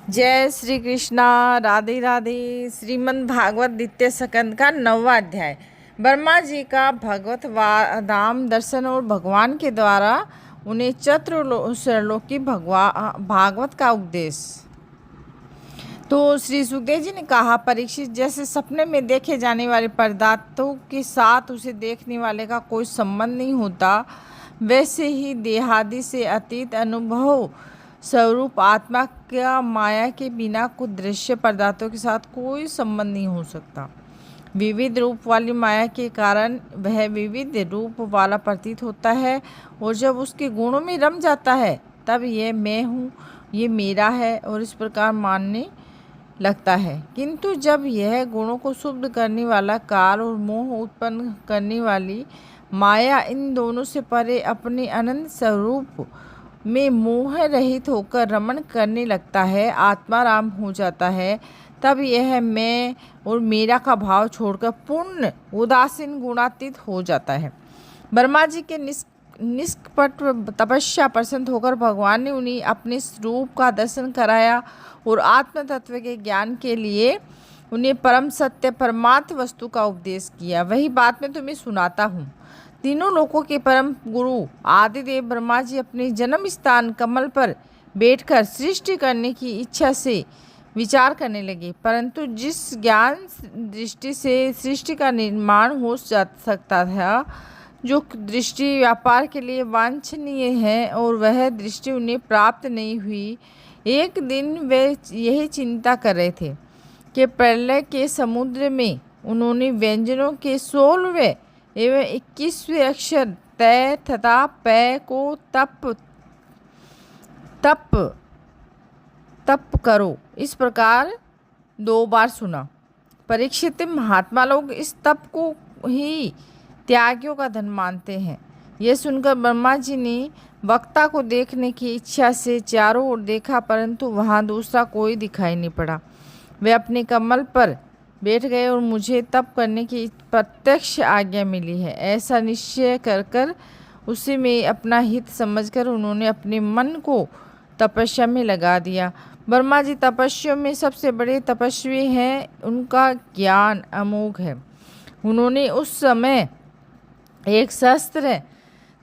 जय श्री कृष्णा। राधे राधे। श्रीमद् भागवत द्वितीय स्कंद का 9वां अध्याय। ब्रह्मा जी का भगवत धाम दर्शन और भगवान के द्वारा उन्हें चतुर्लोकी भागवत का उपदेश। तो श्री सुखदेव जी ने कहा, परीक्षित, जैसे सपने में देखे जाने वाले पदार्थों के साथ उसे देखने वाले का कोई संबंध नहीं होता, वैसे ही देहादि से अतीत अनुभव स्वरूप आत्मा का माया के बिना कुछ दृश्य पदार्थों के साथ कोई संबंध नहीं हो सकता। विविध रूप वाली माया के कारण वह विविध रूप वाला प्रतीत होता है, और जब उसके गुणों में रम जाता है तब यह मैं हूँ, ये मेरा है, और इस प्रकार मानने लगता है। किंतु जब यह गुणों को शुद्ध करने वाला काल और मोह उत्पन्न करने वाली माया इन दोनों से परे अपने अनंत स्वरूप में मोह रहित होकर रमण करने लगता है, आत्माराम हो जाता है, तब यह मैं और मेरा का भाव छोड़कर पूर्ण उदासीन गुणातीत हो जाता है। ब्रह्मा जी के निष्कपट तपस्या प्रसन्न होकर भगवान ने उन्हें अपने स्वरूप का दर्शन कराया और आत्म तत्व के ज्ञान के लिए उन्हें परम सत्य परमार्थ वस्तु का उपदेश किया। वही बात मैं तुम्हें सुनाता हूँ। तीनों लोकों के परम गुरु आदिदेव ब्रह्मा जी अपने जन्म स्थान कमल पर बैठकर सृष्टि करने की इच्छा से विचार करने लगे, परंतु जिस ज्ञान दृष्टि से सृष्टि का निर्माण हो सकता था, जो दृष्टि व्यापार के लिए वांछनीय है, और वह दृष्टि उन्हें प्राप्त नहीं हुई। एक दिन वे यही चिंता कर रहे थे कि प्रलय के समुद्र में उन्होंने व्यंजनों के 16वें एवं 21वें अक्षर तय तथा पै को तप तप तप करो इस प्रकार 2 बार सुना। परीक्षित, महात्मा लोग इस तप को ही त्यागियों का धन मानते हैं। यह सुनकर ब्रह्मा जी ने वक्ता को देखने की इच्छा से चारों ओर देखा, परंतु वहाँ दूसरा कोई दिखाई नहीं पड़ा। वे अपने कमल पर बैठ गए और मुझे तप करने की प्रत्यक्ष आज्ञा मिली है, ऐसा निश्चय कर उसी में अपना हित समझकर उन्होंने अपने मन को तपस्या में लगा दिया। ब्रह्मा जी तपस्वियों में सबसे बड़े तपस्वी हैं, उनका ज्ञान अमोघ है। उन्होंने उस समय 1 सहस्त्र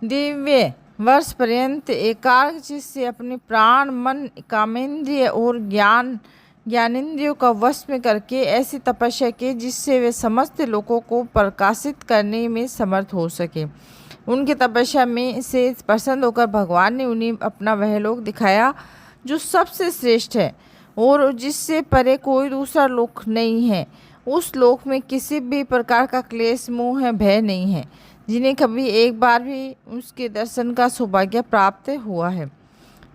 दिव्य वर्ष पर्यंत एकाग्र से अपने प्राण, मन, कामेंद्रिय और ज्ञानेंद्रियों का वश में करके ऐसी तपस्या की जिससे वे समस्त लोगों को प्रकाशित करने में समर्थ हो सके। उनकी तपस्या में से प्रसन्न होकर भगवान ने उन्हें अपना वह लोक दिखाया जो सबसे श्रेष्ठ है और जिससे परे कोई दूसरा लोक नहीं है। उस लोक में किसी भी प्रकार का क्लेश, मोह, भय नहीं है, जिन्हें कभी एक बार भी उसके दर्शन का सौभाग्य प्राप्त हुआ है।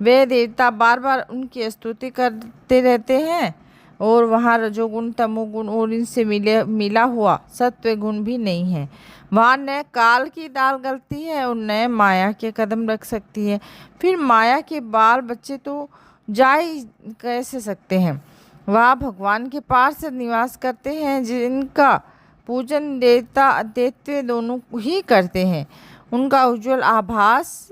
वे देवता बार बार उनकी स्तुति करते रहते हैं, और वहाँ रजोगुण, तमोगुण और इनसे मिला हुआ सत्व गुण भी नहीं है। वहाँ न काल की दाल गलती है और न माया के कदम रख सकती है। फिर माया के बाल बच्चे तो जा ही कैसे सकते हैं। वहाँ भगवान के पार्षद निवास करते हैं, जिनका पूजन देवता दैत्य दोनों ही करते हैं। उनका उज्ज्वल आभास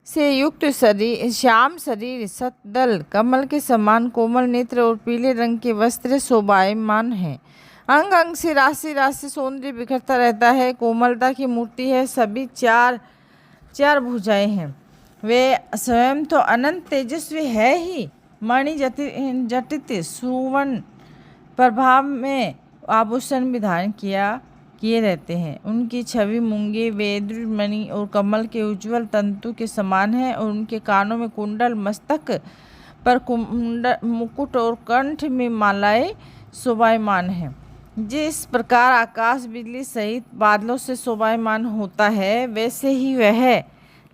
से युक्त शरीर, श्याम शरीर, सतदल कमल के समान कोमल नेत्र और पीले रंग के वस्त्र शोभायमान हैं। अंग अंग से राशि राशि सौंदर्य बिखरता रहता है। कोमलता की मूर्ति है, सभी चार भुजाएं हैं। वे स्वयं तो अनंत तेजस्वी है ही, मणि जटित सुवर्ण प्रभाव में आभूषण भी धारण किए रहते हैं। उनकी छवि मूंगे, वैदुर, मणि और कमल के उज्ज्वल तंतु के समान है, और उनके कानों में कुंडल, मस्तक पर मुकुट और कंठ में मालाएं शोभायमान हैं। जिस प्रकार आकाश बिजली सहित बादलों से शोभायमान होता है, वैसे ही वह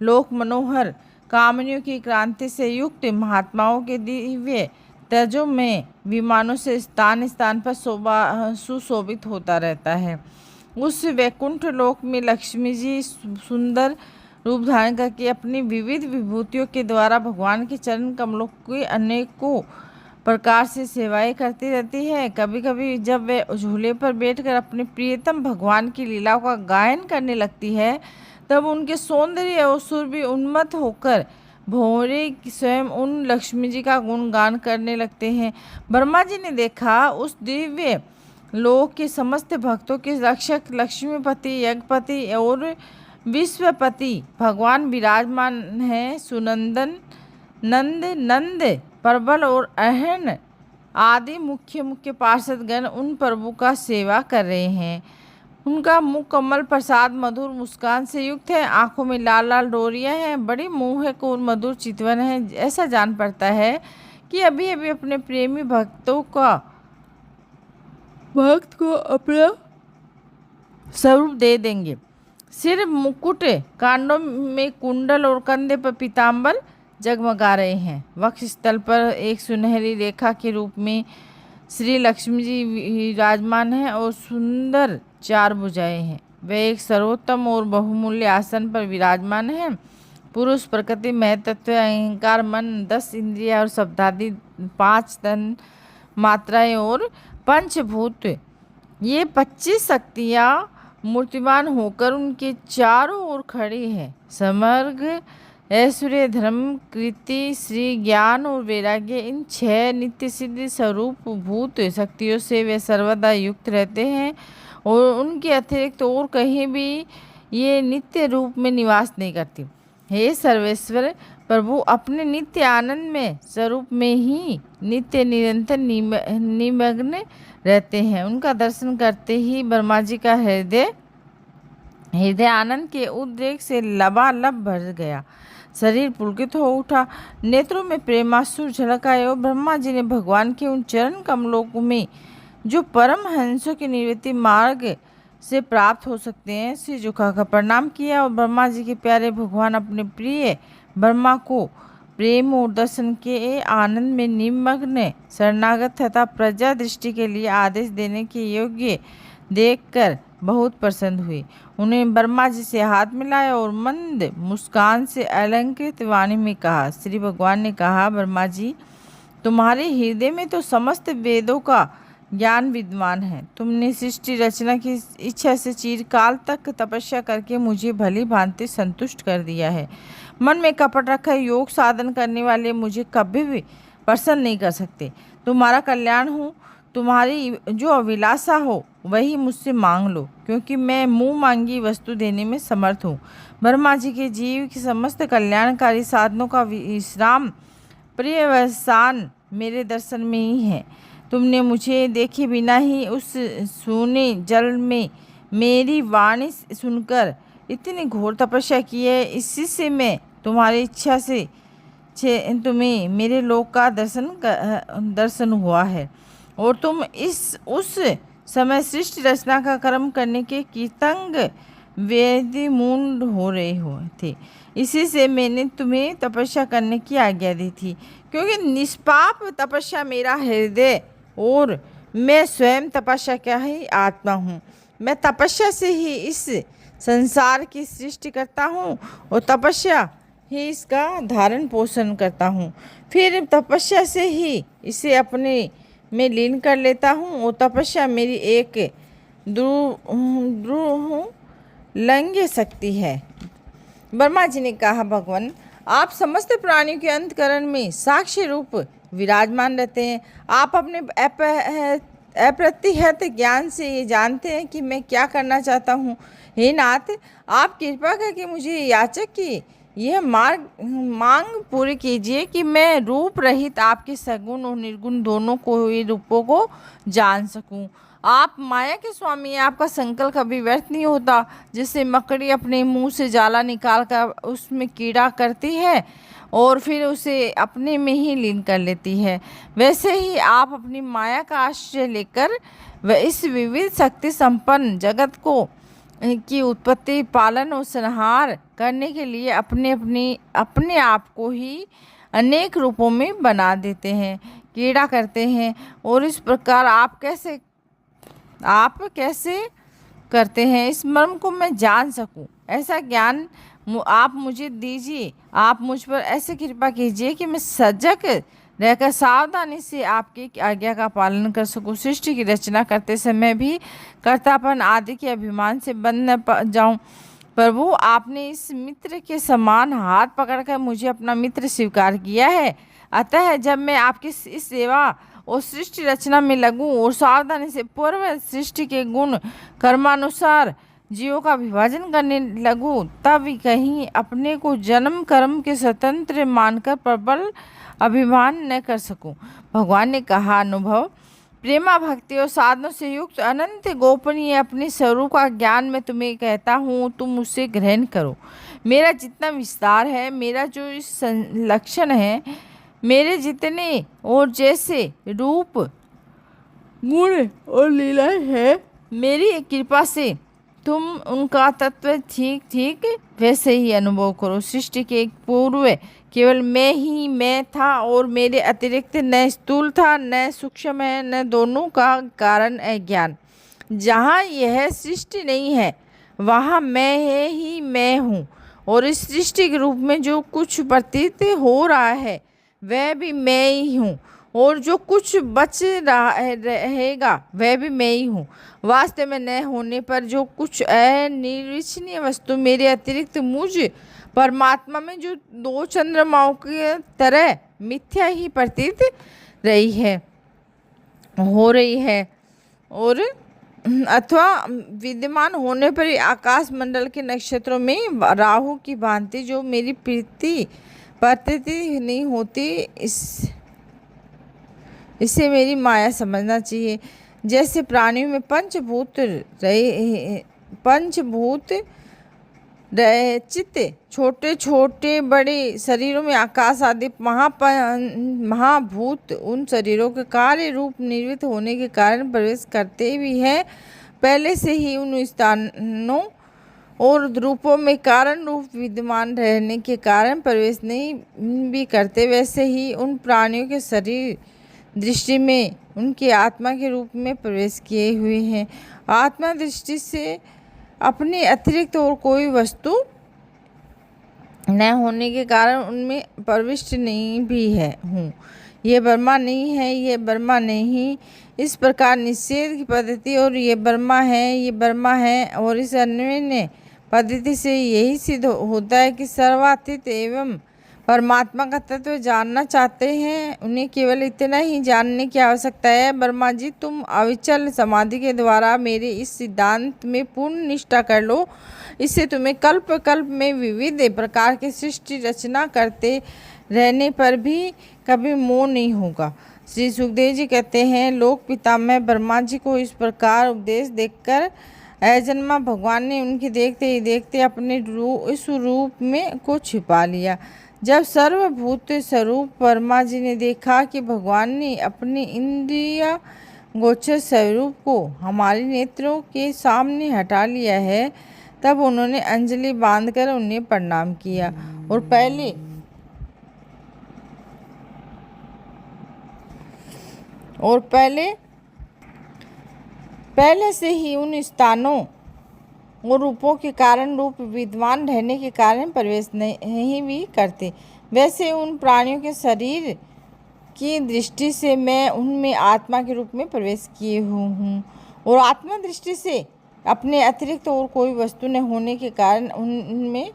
लोक मनोहर कामनियों की क्रांति से युक्त महात्माओं के दिव्य तेजों में विमानों से स्थान स्थान पर सुशोभित होता रहता है। उस वैकुंठ लोक में लक्ष्मी जी सुंदर रूप धारण करके अपनी विविध विभूतियों के द्वारा भगवान के चरण कमलों की अनेकों प्रकार से सेवाएं करती रहती है। कभी कभी जब वे झूले पर बैठकर अपने प्रियतम भगवान की लीलाओं का गायन करने लगती है, तब उनके सौंदर्य और सुर भी उन्मत्त होकर भंवरे स्वयं उन लक्ष्मी जी का गुणगान करने लगते हैं। ब्रह्मा जी ने देखा उस दिव्य लोक के समस्त भक्तों के रक्षक लक्ष्मीपति, यज्ञपति और विश्वपति भगवान विराजमान हैं। सुनंदन, नंद, नंद, प्रबल और अहन आदि मुख्य मुख्य पार्षदगण उन प्रभु का सेवा कर रहे हैं। उनका मुख कमल प्रसाद मधुर मुस्कान से युक्त है, आंखों में लाल लाल डोरियां हैं, बड़ी मोहक और मधुर चितवन है। ऐसा जान पड़ता है कि अभी अभी अपने प्रेमी भक्त को अपना स्वरूप दे देंगे। सिर मुकुट, कांडों में कुंडल और कंधे पर पीताम्बर जगमगा रहे हैं। वक्ष स्थल पर एक सुनहरी रेखा के रूप में श्री लक्ष्मी जी विराजमान हैं और सुंदर 4 भुजाएं हैं। वे एक सर्वोत्तम और बहुमूल्य आसन पर विराजमान हैं। पुरुष, प्रकृति, महतत्व, अहंकार, मन, 10 इंद्रिया और शब्दादि 5 तन मात्राएं और पंचभूत, ये 25 शक्तियाँ मूर्तिमान होकर उनके चारों ओर खड़ी हैं। समग्र ऐश्वर्य, धर्म, कीर्ति, श्री, ज्ञान और वैराग्य, इन 6 नित्य सिद्ध स्वरूप भूत शक्तियों से वे सर्वदा युक्त रहते हैं और उनके अतिरिक्त और कहीं भी ये नित्य रूप में निवास नहीं करती। हे सर्वेश्वर प्रभु, अपने नित्य आनंद में स्वरूप में ही नित्य निरंतर निमग्न रहते हैं। उनका दर्शन करते ही ब्रह्मा जी का हृदय आनंद के उद्रेक से लबालब भर गया। शरीर पुलकित हो उठा, नेत्रों में प्रेमाश्रु झलक आए और ब्रह्मा जी ने भगवान के उन चरण कमलों में जो परम हंसों के निवृत्ति मार्ग से प्राप्त हो सकते हैं, सिर झुकाकर प्रणाम किया और ब्रह्मा जी के प्यारे भगवान अपने प्रिय ब्रह्मा को प्रेम और दर्शन के आनंद में निमग्न, शरणागत तथा प्रजा दृष्टि के लिए आदेश देने के योग्य देखकर बहुत प्रसन्न हुई। उन्हें ब्रह्मा जी से हाथ मिलाया और मंद मुस्कान से अलंकृत वाणी में कहा। श्री भगवान ने कहा, ब्रह्मा जी, तुम्हारे हृदय में तो समस्त वेदों का ज्ञान विद्यमान है। तुमने सृष्टि रचना की इच्छा से चिरकाल तक तपस्या करके मुझे भली भांति संतुष्ट कर दिया है। मन में कपट रखा योग साधन करने वाले मुझे कभी भी प्रसन्न नहीं कर सकते। तुम्हारा कल्याण हो, तुम्हारी जो अभिलाषा हो वही मुझसे मांग लो, क्योंकि मैं मुँह मांगी वस्तु देने में समर्थ हूँ। ब्रह्मा जी के जीव की समस्त कल्याणकारी साधनों का विश्राम पर्यवसान मेरे दर्शन में ही है। तुमने मुझे देखे बिना ही उस सूने जल में मेरी वाणी सुनकर इतनी घोर तपस्या की है। इसी से मैं तुम्हारी इच्छा से तुम्हें मेरे लोक का दर्शन हुआ है और तुम उस समय सृष्टि रचना का कर्म करने के कीर्तंग वेदिमूढ़ हो रहे हो थे। इसी से मैंने तुम्हें तपस्या करने की आज्ञा दी थी, क्योंकि निष्पाप तपस्या मेरा हृदय और मैं स्वयं तपस्या का ही आत्मा हूँ। मैं तपस्या से ही इस संसार की सृष्टि करता हूँ और तपस्या ही इसका धारण पोषण करता हूँ। फिर तपस्या से ही इसे अपने में लीन कर लेता हूँ और तपस्या मेरी एक लंघ्य शक्ति है। ब्रह्मा जी ने कहा, भगवान, आप समस्त प्राणियों के अंतकरण में साक्षी रूप विराजमान रहते हैं। आप अपने अप्रतिहत ज्ञान से ये जानते हैं कि मैं क्या करना चाहता हूँ। हे नाथ, आप कृपा करके मुझे याचक की यह मांग पूरी कीजिए कि मैं रूप रहित आपके सगुण और निर्गुण दोनों रूपों को जान सकूं। आप माया के स्वामी हैं, आपका संकल्प कभी व्यर्थ नहीं होता। जैसे मकड़ी अपने मुंह से जाला निकाल कर उसमें कीड़ा करती है और फिर उसे अपने में ही लीन कर लेती है, वैसे ही आप अपनी माया का आश्रय लेकर व इस विविध शक्ति संपन्न जगत को की उत्पत्ति, पालन और संहार करने के लिए अपने आप को ही अनेक रूपों में बना देते हैं, कीड़ा करते हैं। और इस प्रकार आप कैसे करते हैं, इस मर्म को मैं जान सकूं, ऐसा ज्ञान आप मुझे दीजिए। आप मुझ पर ऐसे कृपा कीजिए कि मैं सजग रहकर सावधानी से आपकी आज्ञा का पालन कर सकूं। सृष्टि की रचना करते समय भी कर्तापन आदि के अभिमान से बंध न जाऊं। प्रभु, आपने इस मित्र के समान हाथ पकड़कर मुझे अपना मित्र स्वीकार किया है। अतः जब मैं आपकी इस सेवा और सृष्टि रचना में लगूं और सावधानी से पूर्व सृष्टि के गुण कर्मानुसार जीवों का विभाजन करने लगूं, तब कहीं अपने को जन्म कर्म के स्वतंत्र मानकर प्रबल अभिमान न कर सकूं। भगवान ने कहा, अनुभव, प्रेमा भक्ति और साधनों से युक्त अनंत गोपनीय अपने स्वरूप का ज्ञान मैं तुम्हें कहता हूँ, तुम उसे ग्रहण करो। मेरा जितना विस्तार है, मेरा जो इस लक्षण है, मेरे जितने और जैसे रूप गुण और लीला है, मेरी कृपा से तुम उनका तत्व ठीक ठीक वैसे ही अनुभव करो। सृष्टि के पूर्व केवल मैं था और मेरे अतिरिक्त न स्थूल था न सूक्ष्म है, न दोनों का कारण है ज्ञान। जहाँ यह सृष्टि नहीं है वहाँ मैं है ही मैं हूँ, और इस सृष्टि के रूप में जो कुछ प्रतीत हो रहा है वह भी मैं ही हूँ, और जो कुछ बच रहा रहेगा वह भी मैं ही हूँ। वास्तव में न होने पर जो कुछ अनिर्वचनीय वस्तु मेरे अतिरिक्त मुझ परमात्मा में जो दो चंद्रमाओं की तरह मिथ्या ही प्रतीत रही है, हो रही है, और अथवा विद्यमान होने पर ही आकाश मंडल के नक्षत्रों में राहु की भांति जो मेरी प्रतीति नहीं होती, इसे मेरी माया समझना चाहिए। जैसे प्राणियों में पंचभूत चित्त, छोटे छोटे बड़े शरीरों में आकाश आदि महाभूत उन शरीरों के कार्य रूप निर्मित होने के कारण प्रवेश करते भी हैं, पहले से ही उन स्थानों और रूपों में कारण रूप विद्यमान रहने के कारण प्रवेश नहीं भी करते, वैसे ही उन प्राणियों के शरीर दृष्टि में उनकी आत्मा के रूप में प्रवेश किए हुए हैं। आत्मा दृष्टि से अपने अतिरिक्त और कोई वस्तु न होने के कारण उनमें प्रविष्ट नहीं भी है हूँ। ये ब्रह्मा नहीं है, ये ब्रह्मा नहीं, इस प्रकार निषेध की पद्धति और ये ब्रह्मा है, ये ब्रह्मा है, और इस अन्य पद्धति से यही सिद्ध होता है कि सर्वातीत एवं परमात्मा का तत्व जानना चाहते हैं, उन्हें केवल इतना ही जानने की आवश्यकता है। ब्रह्मा जी, तुम अविचल समाधि के द्वारा मेरे इस सिद्धांत में पूर्ण निष्ठा कर लो, इससे तुम्हें कल्प कल्प में विविध प्रकार की सृष्टि रचना करते रहने पर भी कभी मोह नहीं होगा। श्री सुखदेव जी कहते हैं, लोक पितामह ब्रह्मा जी को इस प्रकार उपदेश देकर अजन्मा भगवान ने उनके देखते ही देखते अपने इस रूप में को छिपा लिया। जब सर्वभूत स्वरूप ब्रह्मा जी ने देखा कि भगवान ने अपने इंद्रिय गोचर स्वरूप को हमारे नेत्रों के सामने हटा लिया है, तब उन्होंने अंजलि बांधकर उन्हें प्रणाम किया और पहले से ही उन स्थानों और रूपों के कारण रूप विद्वान रहने के कारण प्रवेश नहीं भी करते, वैसे उन प्राणियों के शरीर की दृष्टि से मैं उनमें आत्मा के रूप में प्रवेश किए हूँ, और आत्मा दृष्टि से अपने अतिरिक्त और कोई वस्तु न होने के कारण उनमें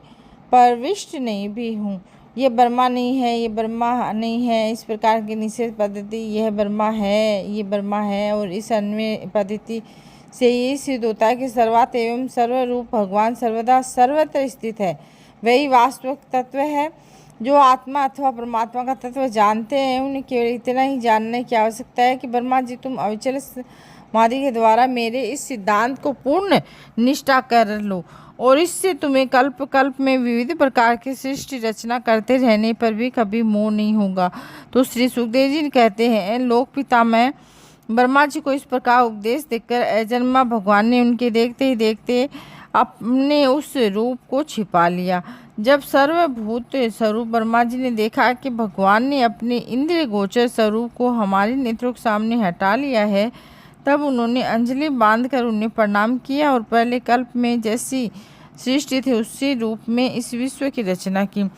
प्रविष्ट नहीं भी हूँ। ये ब्रह्मा नहीं है, ये ब्रह्मा नहीं है, इस प्रकार की निषेध पद्धति यह ब्रह्मा है, ये ब्रह्मा है, और इस अन्य पद्धति से ये सिद्ध होता है कि सर्वात एवं सर्वरूप भगवान सर्वदा सर्वत्र स्थित है, वही वास्तविक तत्व है। जो आत्मा अथवा परमात्मा का तत्व जानते हैं, उन्हें केवल इतना ही जानने की आवश्यकता है कि ब्रह्मा जी, तुम अविचल समाधि के द्वारा मेरे इस सिद्धांत को पूर्ण निष्ठा कर लो, और इससे तुम्हें कल्प कल्प में विविध प्रकार की सृष्टि रचना करते रहने पर भी कभी मोह नहीं होगा। तो श्री सुखदेव जी कहते हैं, लोक पितामह ब्रह्मा जी को इस प्रकार उपदेश देकर अजन्मा भगवान ने उनके देखते ही देखते अपने उस रूप को छिपा लिया। जब सर्वभूत स्वरूप ब्रह्मा जी ने देखा कि भगवान ने अपने इंद्रिय गोचर स्वरूप को हमारे नेत्रों के सामने हटा लिया है, तब उन्होंने अंजलि बांधकर उन्हें प्रणाम किया और पहले कल्प में जैसी सृष्टि थी उसी रूप में इस विश्व की रचना की।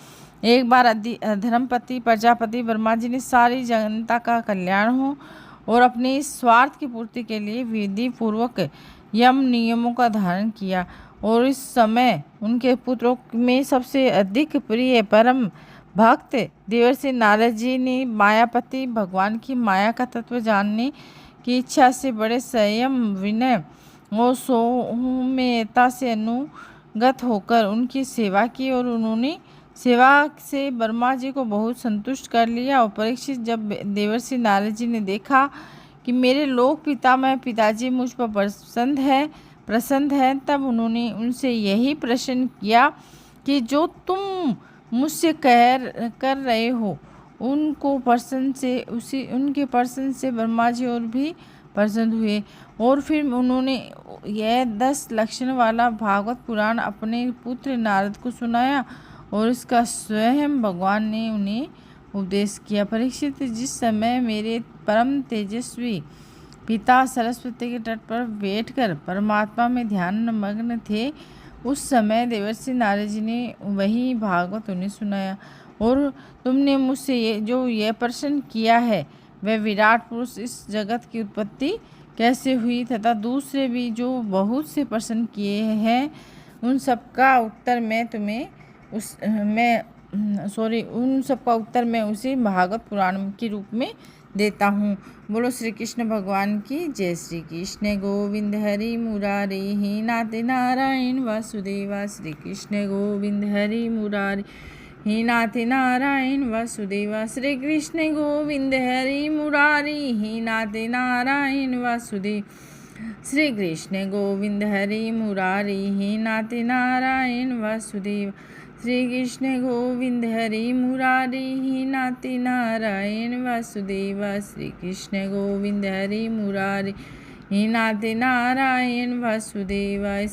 एक बार धर्मपति प्रजापति ब्रह्मा जी ने सारी जनता का कल्याण हो और अपने इस स्वार्थ की पूर्ति के लिए विधि पूर्वक यम नियमों का धारण किया। और इस समय उनके पुत्रों में सबसे अधिक प्रिय परम भक्त देवर्षि नारद जी ने मायापति भगवान की माया का तत्व जानने की इच्छा से बड़े संयम, विनय और सौम्यता से अनुगत होकर उनकी सेवा की और उन्होंने सेवा से ब्रह्मा जी को बहुत संतुष्ट कर लिया। और परीक्षित, जब देवर्षि नारद जी ने देखा कि मेरे लोक पितामह पिताजी मुझ पर प्रसन्न है, तब उन्होंने उनसे यही प्रश्न किया कि जो तुम मुझसे कर रहे हो उनके प्रश्न से ब्रह्मा जी और भी प्रसन्न हुए। और फिर उन्होंने यह 10 लक्षण वाला भागवत पुराण अपने पुत्र नारद को सुनाया और इसका स्वयं भगवान ने उन्हें उपदेश किया। परीक्षित, जिस समय मेरे परम तेजस्वी पिता सरस्वती के तट पर बैठकर परमात्मा में ध्यान मग्न थे, उस समय देवर्षि नारद जी ने वही भागवत उन्हें सुनाया। और तुमने मुझसे यह प्रश्न किया है, वह विराट पुरुष इस जगत की उत्पत्ति कैसे हुई, तथा दूसरे भी जो बहुत से प्रश्न किए हैं, उन सबका उत्तर मैं उसी भागवत पुराण के रूप में देता हूँ। बोलो श्री कृष्ण भगवान की जय। श्री कृष्ण गोविंद हरि मुरारी ही नाथ नारायण वासुदेवा। श्री कृष्ण गोविंद हरि मुरारी ही नाथ नारायण वासुदेवा। श्री कृष्ण गोविंद हरि मुरारी ही नाथ नारायण वासुदेव। श्री कृष्ण गोविंद हरि मुरारी ही नाथ नारायण वासुदेव। श्री कृष्ण गोविंद हरि मुरारी ही नाथ नारायण वासुदेवा। श्री कृष्ण गोविंद हरि मुरारी ही नाथ नारायण वासुदेवा।